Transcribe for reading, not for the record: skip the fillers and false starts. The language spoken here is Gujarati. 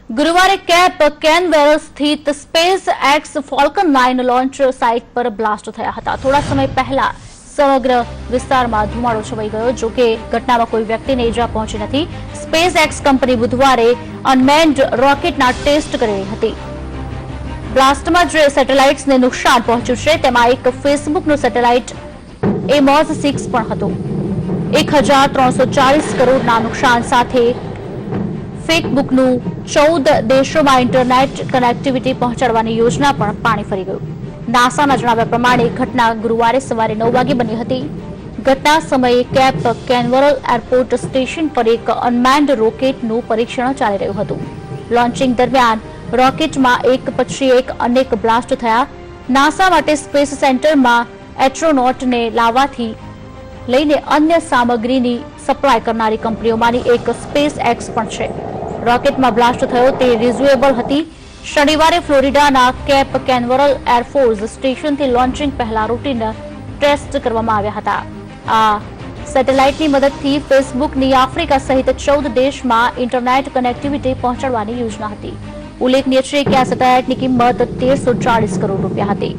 ગુરુવારે કેપ કેનવેરલ સ્થિત સ્પેસ એક્સ ફોલ્કન 9 લોન્ચ સાઇટ પર બ્લાસ્ટ થયા હતા। થોડા સમય પહેલા સમગ્ર વિસ્તારમાં ધુમાડો છવાઈ ગયો। જો કે ઘટનામાં કોઈ વ્યક્તિને ઈજા પહોંચી નથી। સ્પેસ એક્સ કંપની બુધવારે અનમેન્ડ રોકેટના ટેસ્ટ કરી રહી હતી। બ્લાસ્ટમાં જે સેટેલાઇટ્સને નુકસાન પહોંચ્યું છે તેમાં એક ફેસબુકનું સેટેલાઇટ એમોસ 6 પણ હતું। 1340 કરોડના નુકસાન સાથે ફેસબુકનું 14 દેશોમાં ઇન્ટરનેટ કનેક્ટિવિટી પહોંચાડવાની યોજના પણ પાણી ફરી ગયું। નાસાના જણાવ્યા પ્રમાણે ઘટના ગુરુવારે સવારે 9 વાગે બની હતી। ઘટના સમયે કેપ કેનવેરલ એરપોર્ટ સ્ટેશન પર એક અનમેન્ડ રોકેટનું પરીક્ષણ ચાલી રહ્યું હતું। લોન્ચિંગ દરમિયાન રોકેટમાં એક પછી એક અનેક બ્લાસ્ટ થયા। નાસા માટે સ્પેસ સેન્ટરમાં એસ્ટ્રોનોટને લાવવાથી લઈને અન્ય સામગ્રીની સપ્લાય કરનારી કંપનીઓમાંની એક સ્પેસ એક્સ પણ છે। રોકેટમાં બ્લાસ્ટ થયો તે રિઝ્યુએબલ હતી। શનિવારે ફ્લોરિડાના કેપ કેનવેરલ એરફોર્સ સ્ટેશનથી લોન્ચિંગ પહેલા રૂટીન ટેસ્ટ કરવામાં આવ્યા હતા। આ સેટેલાઇટની મદદથી ફેસબુકની આફ્રિકા સહિત 14 દેશમાં ઇન્ટરનેટ કનેક્ટિવિટી પહોંચાડવાની યોજના હતી। ઉલ્લેખનીય છે કે આ સેટેલાઇટની કિંમત 1340 કરોડ રૂપિયા હતી।